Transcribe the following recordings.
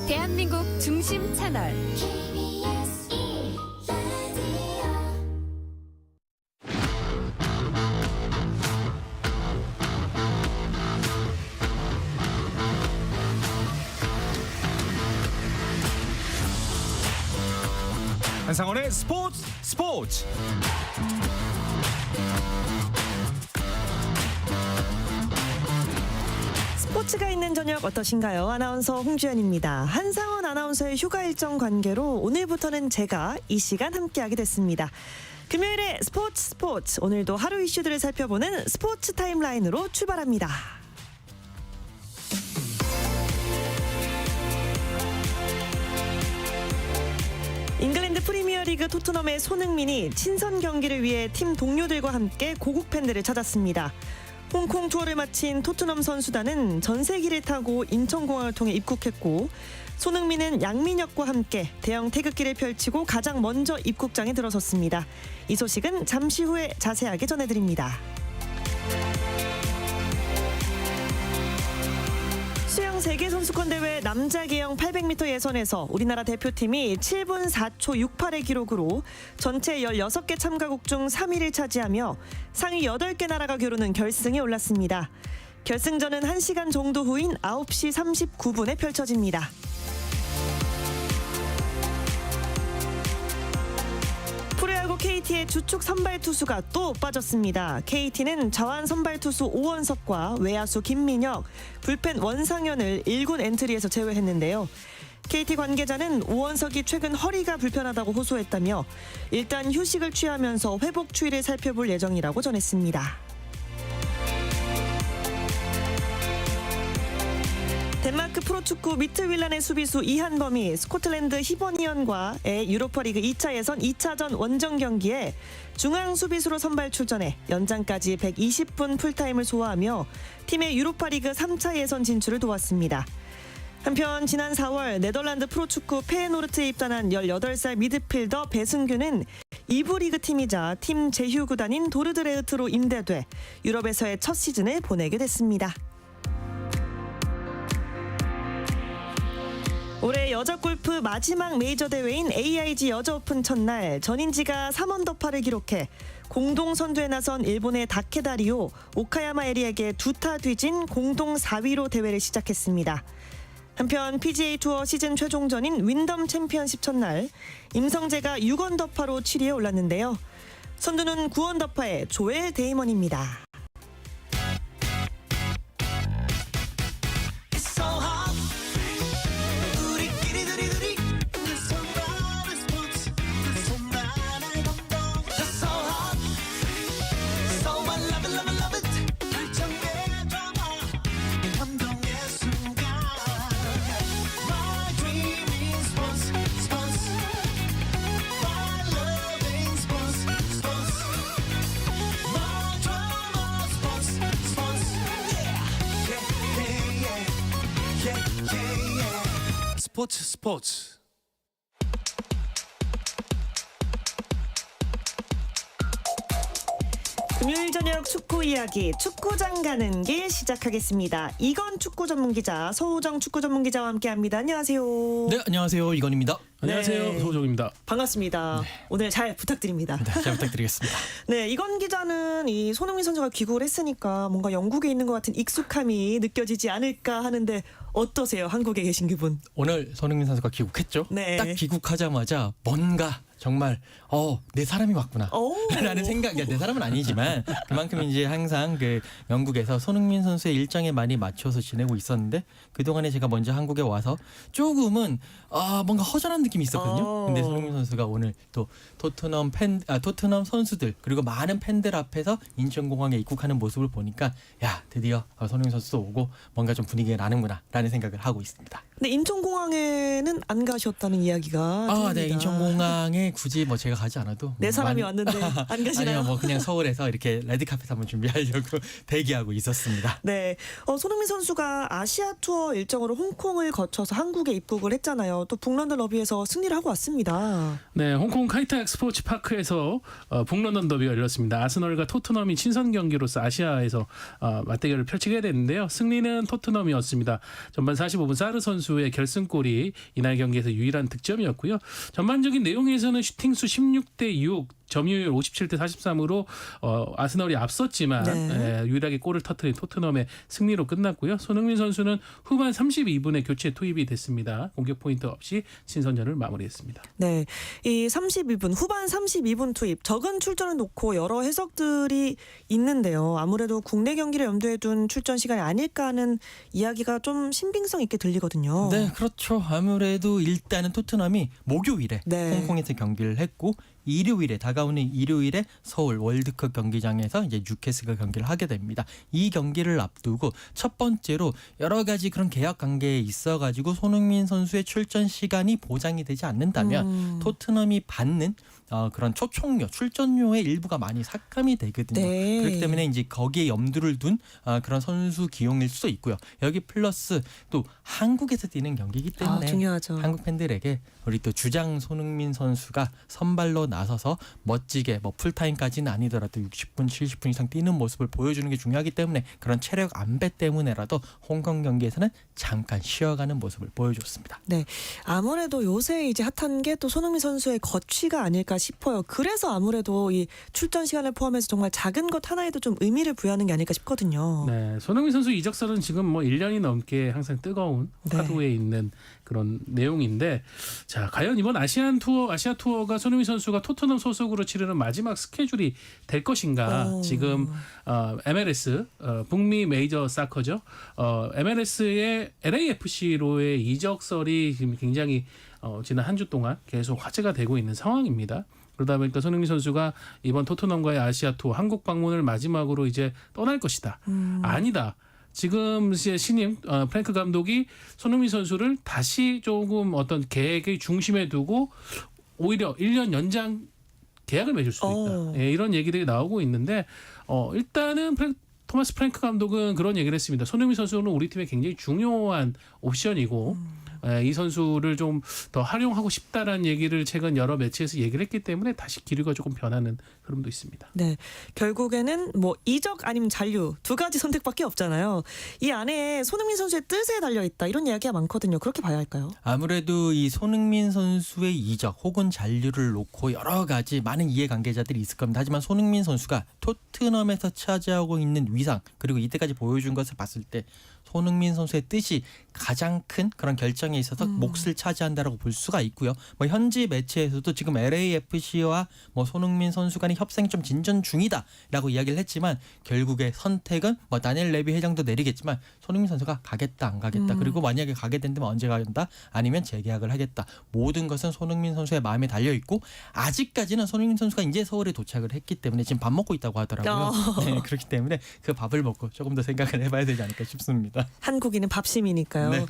대한민국 중심 채널 KBS 1라디오 한상원의 스포츠. 스포츠가 있는 저녁 어떠신가요? 아나운서 홍주연입니다. 한상원 아나운서의 휴가 일정 관계로 오늘부터는 제가 이 시간 함께하게 됐습니다. 금요일에 스포츠 오늘도 하루 이슈들을 살펴보는 스포츠 타임라인으로 출발합니다. 잉글랜드 프리미어리그 토트넘의 손흥민이 친선 경기를 위해 팀 동료들과 함께 고국 팬들을 찾았습니다. 홍콩 투어를 마친 토트넘 선수단은 전세기를 타고 인천공항을 통해 입국했고, 손흥민은 양민혁과 함께 대형 태극기를 펼치고 가장 먼저 입국장에 들어섰습니다. 이 소식은 잠시 후에 자세하게 전해드립니다. 수영 세계선수권대회 남자 계영 800m 예선에서 우리나라 대표팀이 7분 4초 68의 기록으로 전체 16개 참가국 중 3위를 차지하며 상위 8개 나라가 겨루는 결승에 올랐습니다. 결승전은 1시간 정도 후인 9시 39분에 펼쳐집니다. 프로야구 KT의 주축 선발 투수가 또 빠졌습니다. KT는 좌완 선발 투수 오원석과 외야수 김민혁, 불펜 원상현을 1군 엔트리에서 제외했는데요. KT 관계자는 오원석이 최근 허리가 불편하다고 호소했다며 일단 휴식을 취하면서 회복 추이를 살펴볼 예정이라고 전했습니다. 덴마크 프로축구 미트윌란의 수비수 이한범이 스코틀랜드 히버니언과의 유로파리그 2차 예선 2차전 원정 경기에 중앙 수비수로 선발 출전해 연장까지 120분 풀타임을 소화하며 팀의 유로파리그 3차 예선 진출을 도왔습니다. 한편 지난 4월 네덜란드 프로축구 페에노르트에 입단한 18살 미드필더 배승규는 2부 리그 팀이자 팀 제휴 구단인 도르드레흐트로 임대돼 유럽에서의 첫 시즌을 보내게 됐습니다. 올해 여자 골프 마지막 메이저 대회인 AIG 여자 오픈 첫날 전인지가 3언더파를 기록해 공동 선두에 나선 일본의 다케다 리오, 오카야마 에리에게 2타 뒤진 공동 4위로 대회를 시작했습니다. 한편 PGA 투어 시즌 최종전인 윈덤 챔피언십 첫날 임성재가 6언더파로 7위에 올랐는데요. 선두는 9언더파의 조엘 데이먼입니다. 스포츠. 금요일 저녁 축구 이야기, 축구장 가는 길 시작하겠습니다. 이건 축구 전문 기자, 서우정 축구 전문 기자와 함께합니다. 안녕하세요. 네, 안녕하세요. 이건입니다. 안녕하세요. 소정입니다. 반갑습니다. 오늘 잘 부탁드립니다. 네, 잘 부탁드리겠습니다. 네, 이건 기자는 이 손흥민 선수가 귀국을 했으니까 뭔가 영국에 있는 것 같은 익숙함이 느껴지지 않을까 하는데 어떠세요? 한국에 계신 기분? 오늘 손흥민 선수가 귀국했죠. 네. 딱 귀국하자마자 뭔가 정말 내 사람이 왔구나 라는 생각이, 내 사람은 아니지만 그만큼 이제 항상 그 영국에서 손흥민 선수의 일정에 많이 맞춰서 지내고 있었는데 그동안에 제가 먼저 한국에 와서 조금은 뭔가 허전한 느낌이 있었거든요. 근데 손흥민 선수가 오늘 또 토트넘 선수들 그리고 많은 팬들 앞에서 인천공항에 입국하는 모습을 보니까 야, 드디어 손흥민 선수도 오고 뭔가 좀 분위기가 나는구나 라는 생각을 하고 있습니다. 근데 인천공항에는 안 가셨다는 이야기가 들립니다. 네, 인천공항에 굳이 뭐 제가 가지 않아도 내 사람이 많이- 왔는데 안 가시나요? 아니요, 뭐 그냥 서울에서 이렇게 레드카펫 한번 준비하려고 대기하고 있었습니다. 네, 손흥민 선수가 아시아 투어 일정으로 홍콩을 거쳐서 한국에 입국을 했잖아요. 또 북런던 러비에서 승리를 하고 왔습니다. 네, 홍콩 카이탁 스포츠 파크에서 북런던 더비가 열렸습니다. 아스널과 토트넘이 친선 경기로서 아시아에서 맞대결을 펼치게 됐는데요. 승리는 토트넘이었습니다. 전반 45분 사르 선수의 결승골이 이날 경기에서 유일한 득점이었고요. 전반적인 내용에서는 슈팅수 16대 6, 점유율 57대 43으로 아스널이 앞섰지만 네. 유일하게 골을 터뜨린 토트넘의 승리로 끝났고요. 손흥민 선수는 후반 32분에 교체 투입이 됐습니다. 공격 포인트 없이 친선전을 마무리했습니다. 네, 이 32분 후반 32분 투입 적은 출전을 놓고 여러 해석들이 있는데요. 아무래도 국내 경기를 염두에 둔 출전 시간이 아닐까 하는 이야기가 좀 신빙성 있게 들리거든요. 네, 그렇죠. 아무래도 일단은 토트넘이 목요일에 네. 홍콩에서 경기를 했고 일요일에 다가오는 일요일에 서울 월드컵 경기장에서 이제 뉴캐슬과 경기를 하게 됩니다. 이 경기를 앞두고 첫 번째로 여러 가지 그런 계약 관계에 있어가지고 손흥민 선수의 출전 시간이 보장이 되지 않는다면 토트넘이 받는 그런 초청료, 출전료의 일부가 많이 삭감이 되거든요. 네. 그렇기 때문에 이제 거기에 염두를 둔 그런 선수 기용일 수도 있고요. 여기 플러스 또 한국에서 뛰는 경기이기 때문에 중요하죠. 한국 팬들에게 우리 또 주장 손흥민 선수가 선발로 나서서 멋지게 뭐 풀타임까지는 아니더라도 60분, 70분 이상 뛰는 모습을 보여주는 게 중요하기 때문에 그런 체력 안배 때문에라도 홍콩 경기에서는 잠깐 쉬어가는 모습을 보여줬습니다. 네, 아무래도 요새 이제 핫한 게 또 손흥민 선수의 거취가 아닐까 싶어요. 그래서 아무래도 이 출전 시간을 포함해서 정말 작은 것 하나에도 좀 의미를 부여하는 게 아닐까 싶거든요. 네, 손흥민 선수 이적설은 지금 뭐 1년이 넘게 항상 뜨거운 네. 화두에 있는 그런 내용인데, 자, 과연 이번 아시아 투어가 손흥민 선수가 토트넘 소속으로 치르는 마지막 스케줄이 될 것인가? 지금 MLS 북미 메이저 사커죠. MLS의 LAFC로의 이적설이 지금 굉장히 지난 한 주 동안 계속 화제가 되고 있는 상황입니다. 그러다 보니까 손흥민 선수가 이번 토트넘과의 아시아 투어 한국 방문을 마지막으로 이제 떠날 것이다. 아니다. 지금 이제 신임 프랭크 감독이 손흥민 선수를 다시 조금 어떤 계획의 중심에 두고 오히려 1년 연장 계약을 맺을 수도 있다. 예, 이런 얘기들이 나오고 있는데 일단은 토마스 프랭크 감독은 그런 얘기를 했습니다. 손흥민 선수는 우리 팀에 굉장히 중요한 옵션이고 이 선수를 좀 더 활용하고 싶다라는 얘기를 최근 여러 매체에서 얘기를 했기 때문에 다시 기류가 조금 변하는 흐름도 있습니다. 네, 결국에는 뭐 이적 아니면 잔류 두 가지 선택밖에 없잖아요. 이 안에 손흥민 선수의 뜻에 달려 있다 이런 이야기가 많거든요. 그렇게 봐야 할까요? 아무래도 이 손흥민 선수의 이적 혹은 잔류를 놓고 여러 가지 많은 이해관계자들이 있을 겁니다. 하지만 손흥민 선수가 토트넘에서 차지하고 있는 위상 그리고 이때까지 보여준 것을 봤을 때 손흥민 선수의 뜻이 가장 큰 그런 결정에 있어서 몫을 차지한다라고 볼 수가 있고요. 뭐 현지 매체에서도 지금 LAFC와 뭐 손흥민 선수 간의 협상이 좀 진전 중이다라고 이야기를 했지만 결국에 선택은 뭐 다니엘 레비 회장도 내리겠지만 손흥민 선수가 가겠다 안 가겠다 그리고 만약에 가게 된다면 언제 간다 아니면 재계약을 하겠다 모든 것은 손흥민 선수의 마음에 달려 있고 아직까지는 손흥민 선수가 이제 서울에 도착을 했기 때문에 지금 밥 먹고 있다고 하더라고요. 네, 그렇기 때문에 그 밥을 먹고 조금 더 생각을 해봐야 되지 않을까 싶습니다. 한국인은 밥심이니까요. 네.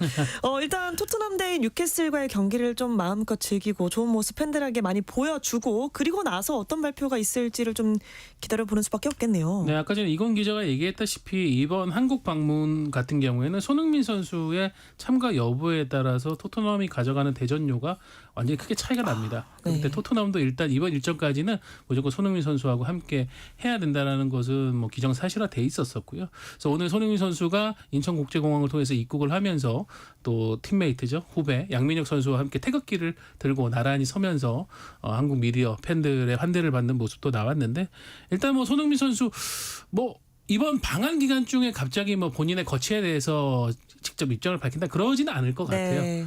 일단 토트넘 대 뉴캐슬과의 경기를 좀 마음껏 즐기고 좋은 모습 팬들에게 많이 보여주고 그리고 나서 어떤 발표가 있을지를 좀 기다려보는 수밖에 없겠네요. 네, 아까 전에 이건 기자가 얘기했다시피 이번 한국 방문 같은 경우에는 손흥민 선수의 참가 여부에 따라서 토트넘이 가져가는 대전료가 완전히 크게 차이가 납니다. 네. 그때 토트넘도 일단 이번 일정까지는 무조건 손흥민 선수하고 함께 해야 된다라는 것은 뭐 기정사실화돼 있었었고요. 그래서 오늘 손흥민 선수가 인천국제공항을 통해서 입국을 하면서 또 팀메이트죠, 후배 양민혁 선수와 함께 태극기를 들고 나란히 서면서 한국 미디어 팬들의 환대를 받는 모습도 나왔는데, 일단 뭐 손흥민 선수 뭐 이번 방한 기간 중에 갑자기 뭐 본인의 거취에 대해서 직접 입장을 밝힌다 그러지는 않을 것 같아요. 네.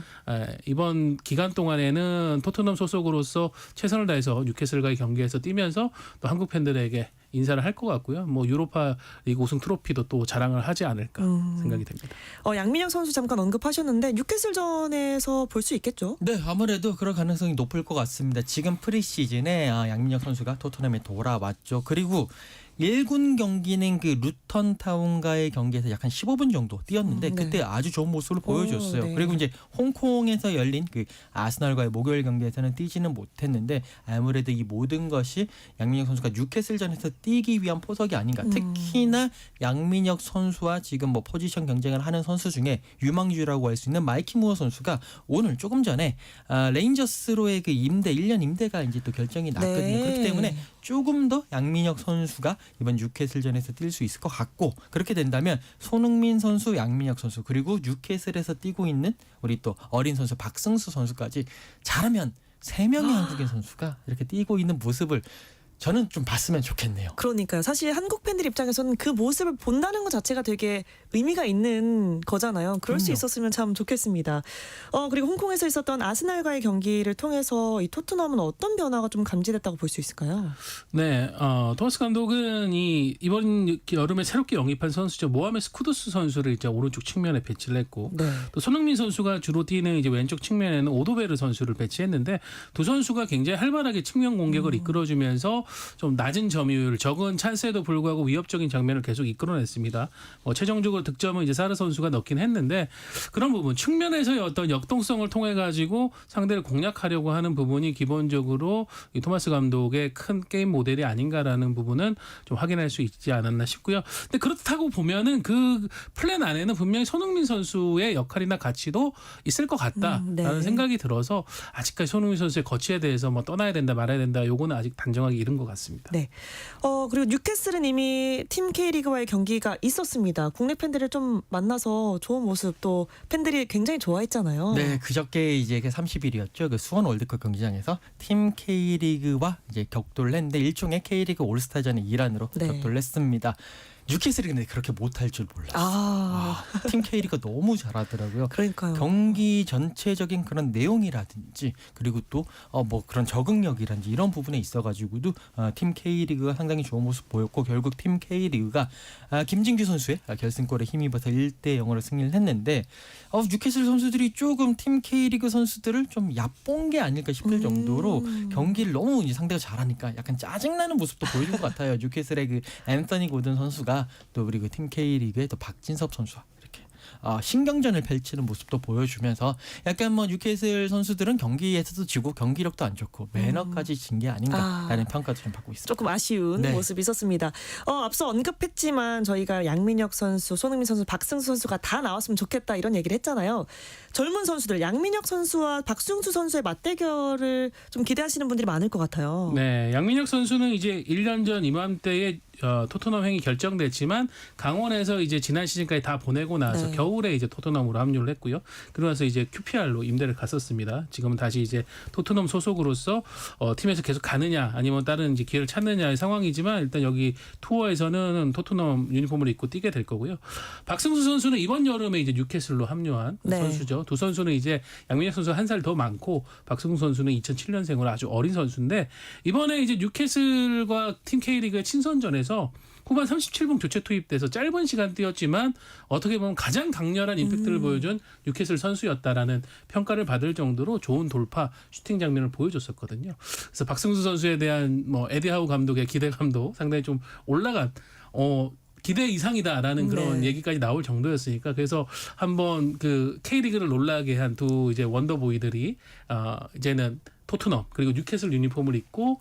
이번 기간 동안에는 토트넘 소속으로서 최선을 다해서 뉴캐슬과의 경기에서 뛰면서 또 한국 팬들에게 인사를 할 것 같고요. 뭐 유로파 리그 우승 트로피도 또 자랑을 하지 않을까 생각이 됩니다. 양민혁 선수 잠깐 언급하셨는데 뉴캐슬전에서 볼 수 있겠죠? 네, 아무래도 그럴 가능성이 높을 것 같습니다. 지금 프리시즌에 양민혁 선수가 토트넘에 돌아왔죠. 그리고 1군 경기는 그 루턴 타운과의 경기에서 약 한 15분 정도 뛰었는데 네. 그때 아주 좋은 모습을 보여줬어요. 네. 그리고 이제 홍콩에서 열린 그 아스널과의 목요일 경기에서는 뛰지는 못했는데 아무래도 이 모든 것이 양민혁 선수가 뉴캐슬전에서 뛰기 위한 포석이 아닌가. 특히나 양민혁 선수와 지금 뭐 포지션 경쟁을 하는 선수 중에 유망주라고 할 수 있는 마이키 무어 선수가 오늘 조금 전에 레인저스로의 그 임대 1년 임대가 이제 또 결정이 났거든요. 네. 그렇기 때문에 조금 더 양민혁 선수가 이번 뉴캐슬전에서 뛸 수 있을 것 같고 그렇게 된다면 손흥민 선수, 양민혁 선수 그리고 뉴캐슬에서 뛰고 있는 우리 또 어린 선수 박승수 선수까지 잘하면 3명의 한국인 선수가 이렇게 뛰고 있는 모습을 저는 좀 봤으면 좋겠네요. 그러니까요. 사실 한국 팬들 입장에서는 그 모습을 본다는 것 자체가 되게 의미가 있는 거잖아요. 그럴 수 그럼요. 있었으면 참 좋겠습니다. 그리고 홍콩에서 있었던 아스날과의 경기를 통해서 이 토트넘은 어떤 변화가 좀 감지됐다고 볼 수 있을까요? 네, 토마스 감독은 이번 여름에 새롭게 영입한 선수죠. 모하메스 쿠두스 선수를 이제 오른쪽 측면에 배치를 했고 네. 또 손흥민 선수가 주로 뛰는 이제 왼쪽 측면에는 오도베르 선수를 배치했는데 두 선수가 굉장히 활발하게 측면 공격을 이끌어주면서 좀 낮은 점유율, 적은 찬스에도 불구하고 위협적인 장면을 계속 이끌어냈습니다. 최종적으로 득점은 이제 사르 선수가 넣긴 했는데 그런 부분 측면에서의 어떤 역동성을 통해 가지고 상대를 공략하려고 하는 부분이 기본적으로 이 토마스 감독의 큰 게임 모델이 아닌가라는 부분은 좀 확인할 수 있지 않았나 싶고요. 근데 그렇다고 보면은 그 플랜 안에는 분명히 손흥민 선수의 역할이나 가치도 있을 것 같다라는 네. 생각이 들어서 아직까지 손흥민 선수의 거치에 대해서 뭐 떠나야 된다 말아야 된다 요거는 아직 단정하기 이른 것 같습니다. 네. 그리고 뉴캐슬은 이미 팀 K리그와의 경기가 있었습니다. 국내 팬들을 좀 만나서 좋은 모습 또 팬들이 굉장히 좋아했잖아요. 네, 그저께 이제 30일이었죠. 그 수원 월드컵 경기장에서 팀 K리그와 이제 격돌을 했는데 일종의 K리그 올스타전의 일환으로 네. 격돌을 했습니다. 뉴캐슬이 근데 그렇게 못할 줄 몰랐어요. 팀 K리그가 너무 잘하더라고요. 그러니까요. 경기 전체적인 그런 내용이라든지 그리고 또 뭐 그런 적응력이라든지 이런 부분에 있어가지고도 팀 K리그가 상당히 좋은 모습 보였고 결국 팀 K리그가 김진규 선수의 결승골에 힘입어서 1대0으로 승리를 했는데 뉴캐슬 선수들이 조금 팀 K리그 선수들을 좀 얕본 게 아닐까 싶을 정도로 경기를 너무 이제 상대가 잘하니까 약간 짜증나는 모습도 보여준 것 같아요. 뉴캐슬의 그 앤서니 고든 선수가 또 우리 그 팀 K리그의 또 박진섭 선수와 이렇게 신경전을 펼치는 모습도 보여주면서 약간 뭐 뉴캐슬 선수들은 경기에서도 지고 경기력도 안 좋고 매너까지 진 게 아닌가라는 평가도 좀 받고 있습니다. 조금 아쉬운 네. 모습이 있었습니다. 앞서 언급했지만 저희가 양민혁 선수, 손흥민 선수, 박승수 선수가 다 나왔으면 좋겠다 이런 얘기를 했잖아요. 젊은 선수들 양민혁 선수와 박승수 선수의 맞대결을 좀 기대하시는 분들이 많을 것 같아요. 네, 양민혁 선수는 이제 1년 전 이맘때에 토트넘 행이 결정됐지만 강원에서 이제 지난 시즌까지 다 보내고 나서 네. 겨울에 이제 토트넘으로 합류를 했고요. 그러고 나서 이제 QPR로 임대를 갔었습니다. 지금은 다시 이제 토트넘 소속으로서 팀에서 계속 가느냐 아니면 다른 이제 기회를 찾느냐의 상황이지만 일단 여기 투어에서는 토트넘 유니폼을 입고 뛰게 될 거고요. 박승수 선수는 이번 여름에 이제 뉴캐슬로 합류한 네. 선수죠. 두 선수는 이제 양민혁 선수 한 살 더 많고 박승수 선수는 2007년생으로 아주 어린 선수인데 이번에 이제 뉴캐슬과 팀 K리그의 친선전에서 후반 37분 교체 투입돼서 짧은 시간 뛰었지만 어떻게 보면 가장 강렬한 임팩트를 보여준 뉴캐슬 선수였다라는 평가를 받을 정도로 좋은 돌파 슈팅 장면을 보여줬었거든요. 그래서 박승수 선수에 대한 뭐 에디 하우 감독의 기대감도 상당히 좀 올라간 기대 이상이다라는 그런 네. 얘기까지 나올 정도였으니까 그래서 한번 그 K리그를 놀라게 한 두 이제 원더보이들이 이제는 토트넘 그리고 뉴캐슬 유니폼을 입고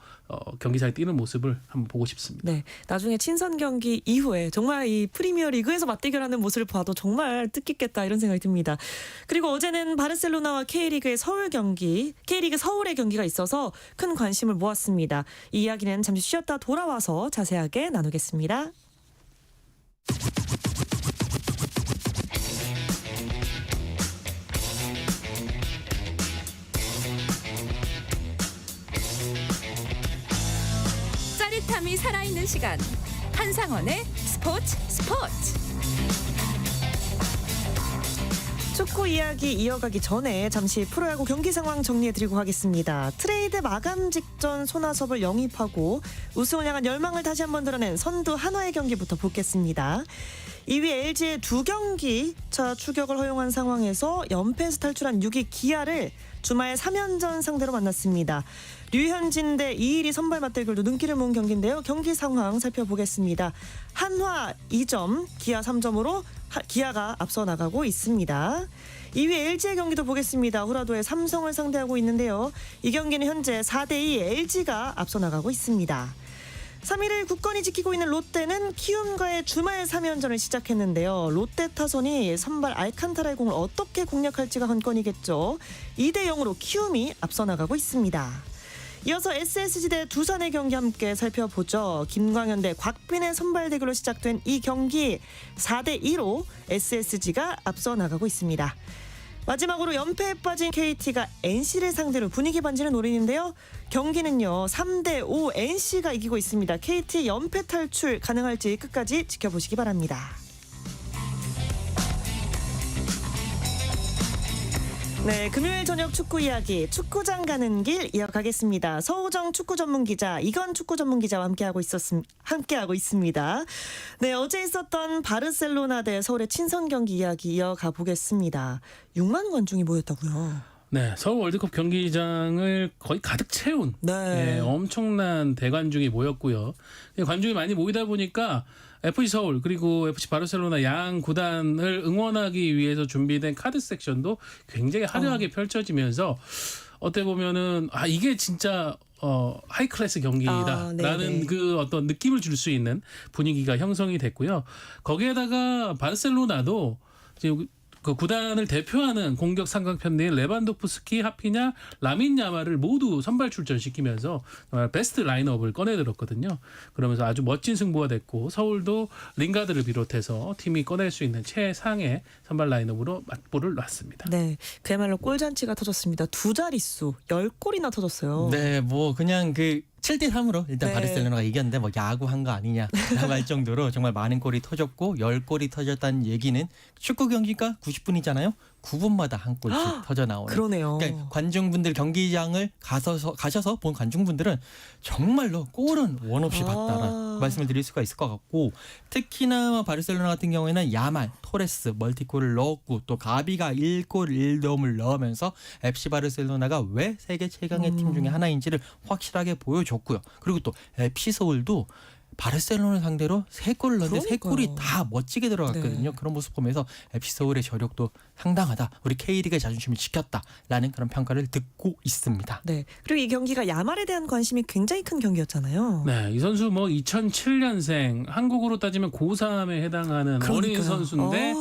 경기장에 뛰는 모습을 한번 보고 싶습니다. 네, 나중에 친선 경기 이후에 정말 이 프리미어 리그에서 맞대결하는 모습을 봐도 정말 뜻깊겠다 이런 생각이 듭니다. 그리고 어제는 바르셀로나와 K리그의 서울 경기, K리그 서울의 경기가 있어서 큰 관심을 모았습니다. 이 이야기는 잠시 쉬었다 돌아와서 자세하게 나누겠습니다. 짜릿함이 살아있는 시간 한상원의 스포츠 축구 이야기 이어가기 전에 잠시 프로야구 경기 상황 정리해드리고 가겠습니다. 트레이드 마감 직전 손아섭을 영입하고 우승을 향한 열망을 다시 한번 드러낸 선두 한화의 경기부터 보겠습니다. 2위 LG의 2경기 차 추격을 허용한 상황에서 연패에서 탈출한 6위 기아를 주말 3연전 상대로 만났습니다. 류현진 대 이일이 선발 맞대결도 눈길을 모은 경기인데요. 경기 상황 살펴보겠습니다. 한화 2점, 기아 3점으로 기아가 앞서 나가고 있습니다. 2위 LG의 경기도 보겠습니다. 호라도의 삼성을 상대하고 있는데요. 이 경기는 현재 4대2 LG가 앞서 나가고 있습니다. 3위를 굳건히 지키고 있는 롯데는 키움과의 주말 3연전을 시작했는데요. 롯데 타선이 선발 알칸타라의 공을 어떻게 공략할지가 관건이겠죠. 2대 0으로 키움이 앞서 나가고 있습니다. 이어서 SSG 대 두산의 경기 함께 살펴보죠. 김광현 대 곽빈의 선발 대결로 시작된 이 경기 4대 2로 SSG가 앞서 나가고 있습니다. 마지막으로 연패에 빠진 KT가 NC를 상대로 분위기 반전을 노리는데요. 경기는요 3대 5 NC가 이기고 있습니다. KT 연패 탈출 가능할지 끝까지 지켜보시기 바랍니다. 네, 금요일 저녁 축구 이야기 축구장 가는 길 이어가겠습니다. 서우정 축구 전문 기자 이건 축구 전문 기자와 함께하고 있습니다. 네, 어제 있었던 바르셀로나 대 서울의 친선 경기 이야기 이어가 보겠습니다. 6만 관중이 모였다고요? 네, 서울 월드컵 경기장을 거의 가득 채운 엄청난 대관중이 모였고요. 관중이 많이 모이다 보니까 FC 서울 그리고 FC 바르셀로나 양 구단을 응원하기 위해서 준비된 카드 섹션도 굉장히 화려하게 펼쳐지면서 어떻게 보면은 이게 진짜 하이 클래스 경기다라는 그 어떤 느낌을 줄 수 있는 분위기가 형성이 됐고요. 거기에다가 바르셀로나도 지금 그 구단을 대표하는 공격 삼각편대인 레반도프스키, 하피냐, 라민 야말을 모두 선발 출전시키면서 베스트 라인업을 꺼내들었거든요. 그러면서 아주 멋진 승부가 됐고 서울도 링가드를 비롯해서 팀이 꺼낼 수 있는 최상의 선발 라인업으로 맞보를 놨습니다. 네, 그야말로 골잔치가 터졌습니다. 두 자릿수 10골이나 터졌어요. 네, 뭐 그냥 그 7대 3으로 일단 바르셀로나가 이겼는데 뭐 야구한 거 아니냐라고 할 정도로 정말 많은 골이 터졌고 10골이 터졌다는 얘기는 축구 경기가 90분이잖아요. 9분마다 한 골씩 터져 나오는. 그러네요. 그러니까 관중분들 경기장을 가셔서 본 관중분들은 정말로 골은 원 없이 봤다라 말씀을 드릴 수가 있을 것 같고 특히나 바르셀로나 같은 경우에는 야말, 토레스 멀티골을 넣었고 또 가비가 1골 1도움을 넣으면서 FC 바르셀로나가 왜 세계 최강의 팀 중에 하나인지를 확실하게 보여줬고요. 그리고 또 FC 서울도 바르셀로나 상대로 3골을 넣는데 3골이 다 멋지게 들어갔거든요. 그런 모습 보면서 FC 서울의 저력도 상당하다. 우리 K리그의 자존심을 지켰다라는 그런 평가를 듣고 있습니다. 네. 그리고 이 경기가 야말에 대한 관심이 굉장히 큰 경기였잖아요. 네, 이 선수 뭐 2007년생 한국으로 따지면 고3에 해당하는 어린 선수인데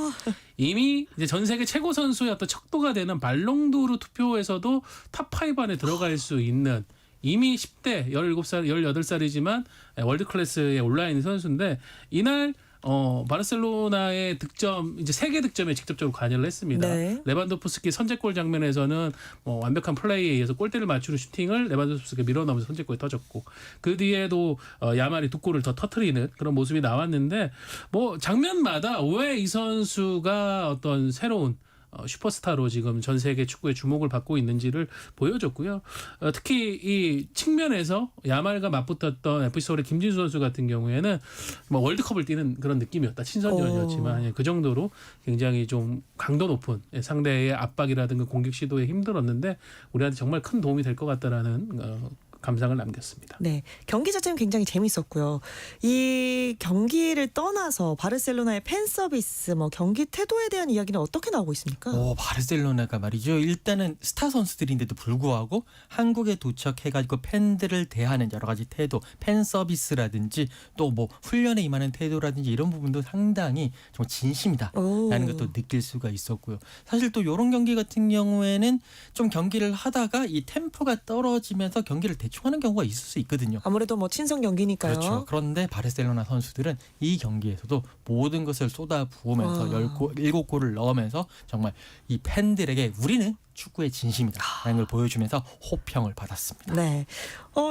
이미 이제 전 세계 최고 선수의 어떤 척도가 되는 발롱도르 투표에서도 탑5 안에 들어갈 수 있는 이미 10대 17살, 18살이지만 월드 클래스에 올라 있는 선수인데 이날 바르셀로나의 득점 이제 3개 득점에 직접적으로 관여를 했습니다. 네. 레반도프스키 선제골 장면에서는 완벽한 플레이에 의해서 골대를 맞추는 슈팅을 레반도프스키가 밀어넣으면서 선제골이 터졌고 그 뒤에도 야말이 2골을 더 터트리는 그런 모습이 나왔는데 뭐 장면마다 왜 이 선수가 어떤 새로운 슈퍼스타로 지금 전 세계 축구의 주목을 받고 있는지를 보여줬고요. 특히 이 측면에서 야말과 맞붙었던 FC 서울의 김진수 선수 같은 경우에는 뭐 월드컵을 뛰는 그런 느낌이었다. 친선전이었지만 그 정도로 굉장히 좀 강도 높은 상대의 압박이라든가 공격 시도에 힘들었는데 우리한테 정말 큰 도움이 될 것 같다라는 감상을 남겼습니다. 네, 경기 자체는 굉장히 재밌었고요. 이 경기를 떠나서 바르셀로나의 팬 서비스, 뭐 경기 태도에 대한 이야기는 어떻게 나오고 있습니까? 바르셀로나가 말이죠. 일단은 스타 선수들인데도 불구하고 한국에 도착해가지고 팬들을 대하는 여러 가지 태도, 팬 서비스라든지 또 뭐 훈련에 임하는 태도라든지 이런 부분도 상당히 정말 진심이다라는 것도 느낄 수가 있었고요. 사실 또 이런 경기 같은 경우에는 좀 경기를 하다가 이 템포가 떨어지면서 경기를 대충 하는 경우가 있을 수 있거든요. 아무래도 뭐 친선 경기니까요. 그렇죠. 그런데 바르셀로나 선수들은 이 경기에서도 모든 것을 쏟아부으면서 7골을 넣으면서 정말 이 팬들에게 우리는 축구의 진심이다라는 걸 보여주면서 호평을 받았습니다. 네,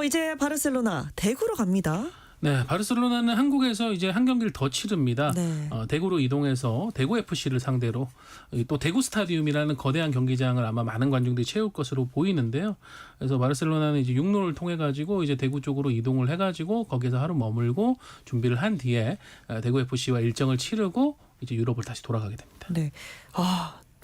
이제 바르셀로나 대구로 갑니다. 네, 바르셀로나는 한국에서 이제 한 경기를 더 치릅니다. 네. 대구로 이동해서 대구 FC를 상대로 또 대구 스타디움이라는 거대한 경기장을 아마 많은 관중들이 채울 것으로 보이는데요. 그래서 바르셀로나는 이제 육로를 통해 가지고 이제 대구 쪽으로 이동을 해가지고 거기서 하루 머물고 준비를 한 뒤에 대구 FC와 일정을 치르고 이제 유럽을 다시 돌아가게 됩니다. 네,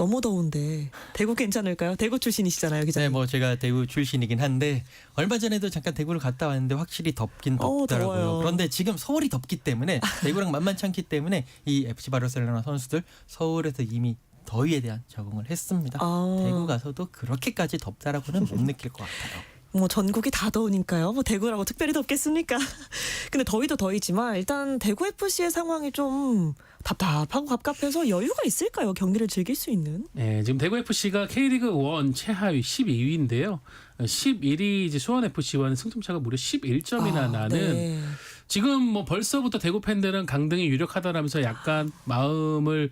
너무 더운데 대구 괜찮을까요? 대구 출신이시잖아요, 기자님. 네, 뭐 제가 대구 출신이긴 한데 얼마 전에도 잠깐 대구를 갔다 왔는데 확실히 덥긴 덥더라고요. 더워요. 그런데 지금 서울이 덥기 때문에 대구랑 만만치 않기 때문에 이 FC 바르셀로나 선수들 서울에서 이미 더위에 대한 적응을 했습니다. 대구 가서도 그렇게까지 덥다라고는 못 느낄 것 같아요. 뭐 전국이 다 더우니까요. 뭐 대구라고 특별히 덥겠습니까? 근데 더위도 더위지만 일단 대구 FC의 상황이 좀 답답하고 갑갑해서 여유가 있을까요? 경기를 즐길 수 있는? 네, 지금 대구 FC가 K리그 1 최하위 12위인데요. 11위 이제 수원 FC와는 승점차가 무려 11점이나 나는. 네. 지금 뭐 벌써부터 대구 팬들은 강등이 유력하다라면서 약간 마음의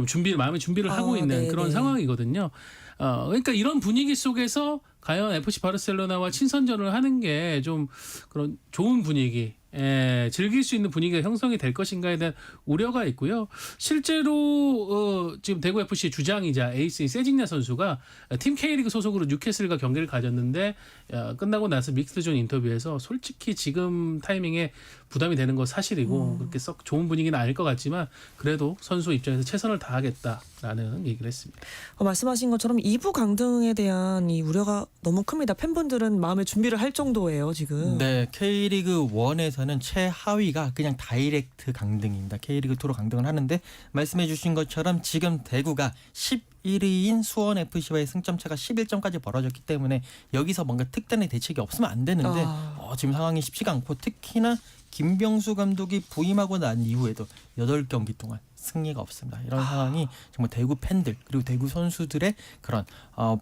준비를 하고 있는 네, 그런 네. 상황이거든요. 그러니까 이런 분위기 속에서 과연 FC 바르셀로나와 친선전을 하는 게 좀 그런 좋은 분위기, 즐길 수 있는 분위기가 형성이 될 것인가에 대한 우려가 있고요. 실제로 지금 대구 FC 주장이자 에이스인 세징야 선수가 팀 K리그 소속으로 뉴캐슬과 경기를 가졌는데 끝나고 나서 믹스존 인터뷰에서 솔직히 지금 타이밍에 부담이 되는 건 사실이고 그렇게 썩 좋은 분위기는 아닐 것 같지만 그래도 선수 입장에서 최선을 다하겠다라는 얘기를 했습니다. 말씀하신 것처럼 2부 강등에 대한 이 우려가 너무 큽니다. 팬분들은 마음의 준비를 할 정도예요, 지금. 네, K리그 1에서는 최하위가 그냥 다이렉트 강등입니다. K리그 2로 강등을 하는데 말씀해 주신 것처럼 지금 대구가 11위인 수원 FC와의 승점차가 11점까지 벌어졌기 때문에 여기서 뭔가 특단의 대책이 없으면 안 되는데 지금 상황이 쉽지가 않고 특히나 김병수 감독이 부임하고 난 이후에도 8경기 동안 승리가 없습니다. 이런 상황이 정말 대구 팬들 그리고 대구 선수들의 그런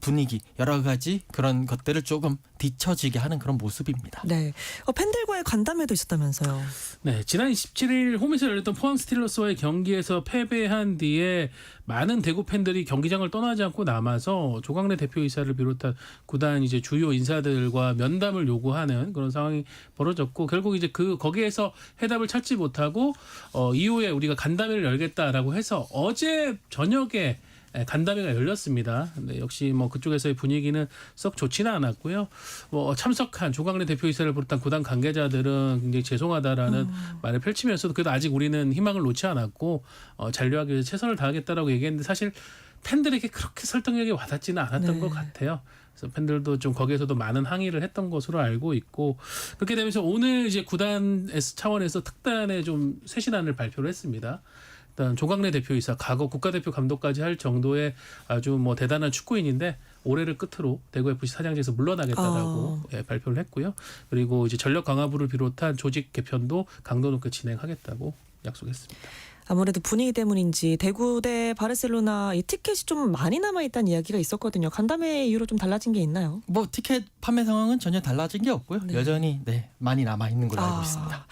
분위기 여러 가지 그런 것들을 조금 뒤처지게 하는 그런 모습입니다. 네. 팬들과의 간담회도 있었다면서요. 네, 지난 27일 홈에서 열렸던 포항 스틸러스와의 경기에서 패배한 뒤에 많은 대구 팬들이 경기장을 떠나지 않고 남아서 조광래 대표이사를 비롯한 구단 이제 주요 인사들과 면담을 요구하는 그런 상황이 벌어졌고 결국 이제 거기에서 해답을 찾지 못하고 이후에 우리가 간담회를 열겠다라고 해서 어제 저녁에 간담회가 열렸습니다. 네, 역시 뭐 그쪽에서의 분위기는 썩 좋지는 않았고요. 뭐 참석한 조광래 대표이사를 비롯한 구단 관계자들은 굉장히 죄송하다라는 말을 펼치면서도 그래도 아직 우리는 희망을 놓지 않았고 잔류하기 위해서 최선을 다하겠다라고 얘기했는데 사실 팬들에게 그렇게 설득력이 와닿지는 않았던 것 같아요. 그래서 팬들도 좀 거기에서도 많은 항의를 했던 것으로 알고 있고 그렇게 되면서 오늘 이제 구단 차원에서 특단의 좀 쇄신안을 발표를 했습니다. 일단 조광래 대표이사 과거 국가대표 감독까지 할 정도의 아주 뭐 대단한 축구인인데 올해를 끝으로 대구 FC 사장직에서 물러나겠다라고 발표를 했고요. 그리고 이제 전력 강화부를 비롯한 조직 개편도 강도 높게 진행하겠다고 약속했습니다. 아무래도 분위기 때문인지 대구 대 바르셀로나 이 티켓이 좀 많이 남아있다는 이야기가 있었거든요. 간담회 이후로 좀 달라진 게 있나요? 뭐 티켓 판매 상황은 전혀 달라진 게 없고요. 여전히 많이 남아 있는 걸로 알고 있습니다.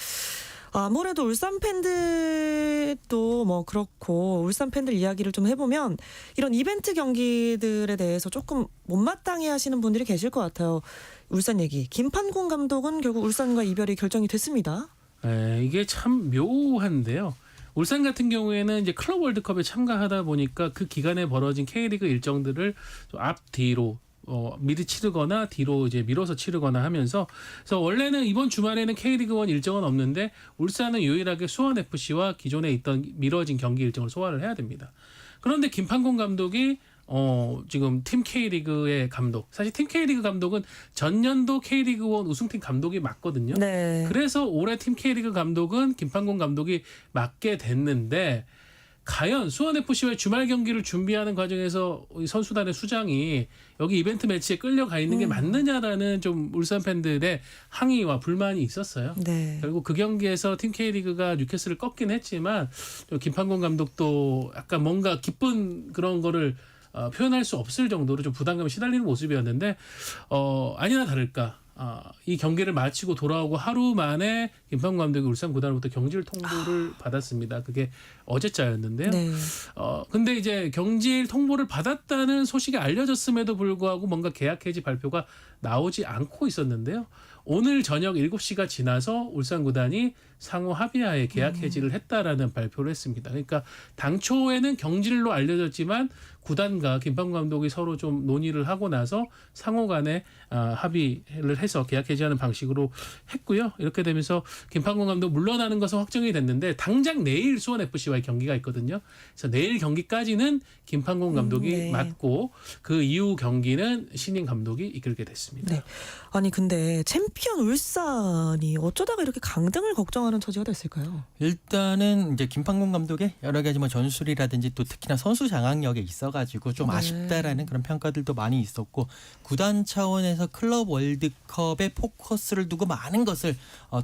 아무래도 울산 팬들도 뭐 그렇고 울산 팬들 이야기를 좀 해보면 이런 이벤트 경기들에 대해서 조금 못마땅해 하시는 분들이 계실 것 같아요. 울산 얘기. 김판곤 감독은 결국 울산과 이별이 결정이 됐습니다. 이게 참 묘한데요. 울산 같은 경우에는 이제 클럽 월드컵에 참가하다 보니까 그 기간에 벌어진 K리그 일정들을 앞뒤로 미리 치르거나 뒤로 이제 밀어서 치르거나 하면서 그래서 원래는 이번 주말에는 K리그 1 일정은 없는데 울산은 유일하게 수원 FC와 기존에 있던 미뤄진 경기 일정을 소화를 해야 됩니다. 그런데 김판곤 감독이 지금 팀 K리그의 감독. 사실 팀 K리그 감독은 전년도 K리그 1 우승팀 감독이 맞거든요. 네. 그래서 올해 팀 K리그 감독은 김판곤 감독이 맡게 됐는데 과연 수원FC와의 주말 경기를 준비하는 과정에서 선수단의 수장이 여기 이벤트 매치에 끌려가 있는 게 맞느냐라는 좀 울산 팬들의 항의와 불만이 있었어요. 네. 결국 그 경기에서 팀 K리그가 뉴캐슬을 꺾긴 했지만 좀 김판곤 감독도 약간 뭔가 기쁜 그런 거를 표현할 수 없을 정도로 좀 부담감에 시달리는 모습이었는데 아니나 다를까 이 경기를 마치고 돌아오고 하루 만에 김판곤 감독이 울산 구단으로부터 경질 통보를 받았습니다. 그게 어제자였는데요. 네. 근데 이제 경질 통보를 받았다는 소식이 알려졌음에도 불구하고 뭔가 계약 해지 발표가 나오지 않고 있었는데요. 오늘 저녁 7시가 지나서 울산 구단이 상호 합의하에 계약 해지를 했다라는 발표를 했습니다. 그러니까 당초에는 경질로 알려졌지만 구단과 김판곤 감독이 서로 좀 논의를 하고 나서 상호 간에 합의를 해서 계약 해지하는 방식으로 했고요. 이렇게 되면서 김판곤 감독 물러나는 것은 확정이 됐는데 당장 내일 수원FC와의 경기가 있거든요. 그래서 내일 경기까지는 김판곤 감독이 네. 맡고 그 이후 경기는 신인 감독이 이끌게 됐습니다. 네. 아니 근데 챔피언 울산이 어쩌다가 이렇게 강등을 걱정하는 처지가 됐을까요? 일단은 이제 김판곤 감독의 여러 가지 뭐 전술이라든지 또 특히나 선수 장악력에 있어가지고 좀 네. 아쉽다라는 그런 평가들도 많이 있었고 구단 차원에서 클럽 월드컵에 포커스를 두고 많은 것을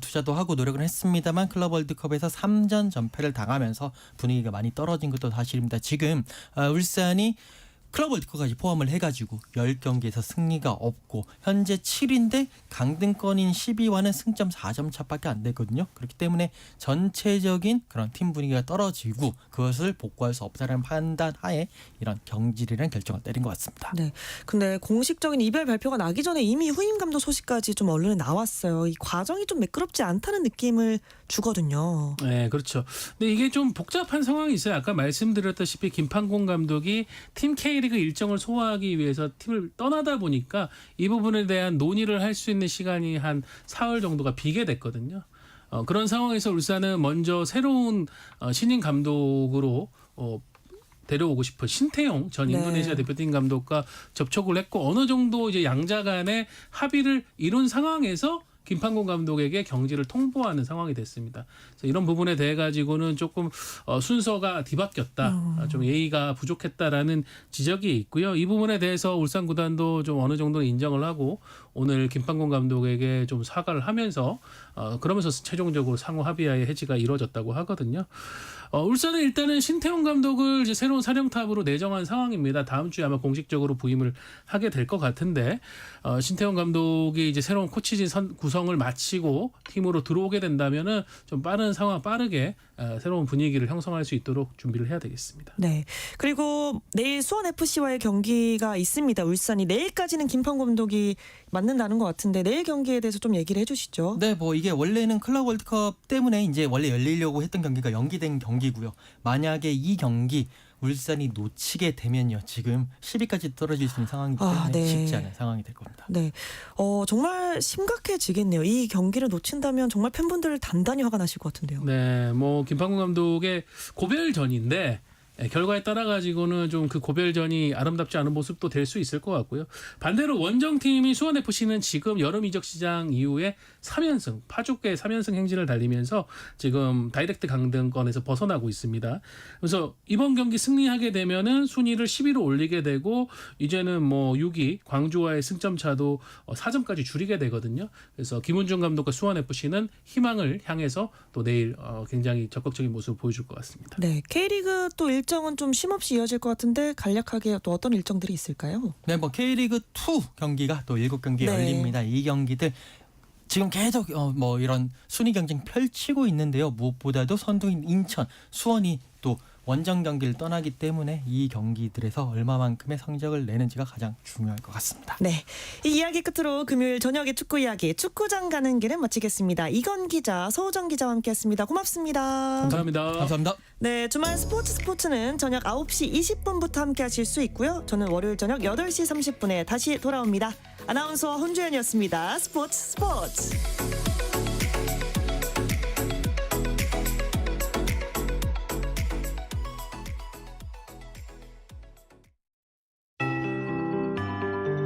투자도 하고 노력을 했습니다만 클럽 월드컵에서 3전 전패를 당하면서 분위기가 많이 떨어진 것도 사실입니다. 지금 울산이 클럽 월드컵까지 포함을 해가지고 10경기에서 승리가 없고 현재 7위인데 강등권인 10위와는 승점 4점 차밖에 안 되거든요. 그렇기 때문에 전체적인 그런 팀 분위기가 떨어지고 그것을 복구할 수 없다는 판단 하에 이런 경질이라는 결정을 내린 것 같습니다. 네. 근데 공식적인 이별 발표가 나기 전에 이미 후임 감독 소식까지 좀 언론에 나왔어요. 이 과정이 좀 매끄럽지 않다는 느낌을 주거든요. 네, 그렇죠. 근데 이게 좀 복잡한 상황이 있어요. 아까 말씀드렸다시피 김판곤 감독이 팀 K리그 일정을 소화하기 위해서 팀을 떠나다 보니까 이 부분에 대한 논의를 할 수 있는 시간이 한 사흘 정도가 비게 됐거든요. 그런 상황에서 울산은 먼저 새로운 신인 감독으로 데려오고 싶은 신태용 전 네. 인도네시아 대표팀 감독과 접촉을 했고 어느 정도 이제 양자 간의 합의를 이룬 상황에서 김판곤 감독에게 경질을 통보하는 상황이 됐습니다. 그래서 이런 부분에 대해 가지고는 조금 순서가 뒤바뀌었다, 좀 예의가 부족했다라는 지적이 있고요. 이 부분에 대해서 울산 구단도 좀 어느 정도는 인정을 하고 오늘 김판곤 감독에게 좀 사과를 하면서 그러면서 최종적으로 상호 합의하에 해지가 이루어졌다고 하거든요. 울산은 일단은 신태용 감독을 이제 새로운 사령탑으로 내정한 상황입니다. 다음 주에 아마 공식적으로 부임을 하게 될 것 같은데 신태용 감독이 이제 새로운 코치진 구성을 마치고 팀으로 들어오게 된다면은 좀 빠른 상황 빠르게 새로운 분위기를 형성할 수 있도록 준비를 해야 되겠습니다. 네. 그리고 내일 수원 FC와의 경기가 있습니다. 울산이 내일까지는 김판곤 감독이 맞는다는 것 같은데 내일 경기에 대해서 좀 얘기를 해주시죠. 네, 뭐 이게 원래는 클럽 월드컵 때문에 이제 원래 열리려고 했던 경기가 연기된 경기고요. 만약에 이 경기 울산이 놓치게 되면요, 지금 10위까지 떨어질 수 있는 상황이기 때문에 네. 쉽지 않은 상황이 될 겁니다. 네. 정말 심각해지겠네요. 이 경기를 놓친다면 정말 팬분들 단단히 화가 나실 것 같은데요. 네, 뭐 김판곤 감독의 고별전인데 결과에 따라 가지고는 좀 그 고별전이 아름답지 않은 모습도 될 수 있을 것 같고요. 반대로 원정팀이 수원FC는 지금 여름 이적 시장 이후에 3연승, 파죽의 3연승 행진을 달리면서 지금 다이렉트 강등권에서 벗어나고 있습니다. 그래서 이번 경기 승리하게 되면은 순위를 10위로 올리게 되고 이제는 뭐 6위 광주와의 승점 차도 4점까지 줄이게 되거든요. 그래서 김은중 감독과 수원FC는 희망을 향해서 또 내일 굉장히 적극적인 모습을 보여줄 것 같습니다. 네. K리그 또 일정은 좀 쉼없이 이어질 것 같은데 간략하게 또 어떤 일정들이 있을까요? 네, 뭐 K리그 2 경기가 또 7경기 네. 열립니다. 이 경기들 지금 계속 뭐 이런 순위 경쟁 펼치고 있는데요. 무엇보다도 선두인 인천, 수원이 또 원정 경기를 떠나기 때문에 이 경기들에서 얼마만큼의 성적을 내는지가 가장 중요할 것 같습니다. 네. 이 이야기 끝으로 금요일 저녁의 축구 이야기 축구장 가는 길을 마치겠습니다. 이건 기자, 서우정 기자와 함께했습니다. 고맙습니다. 감사합니다. 감사합니다. 네, 주말 스포츠는 저녁 9시 20분부터 함께하실 수 있고요. 저는 월요일 저녁 8시 30분에 다시 돌아옵니다. 아나운서 혼주연이었습니다. 스포츠.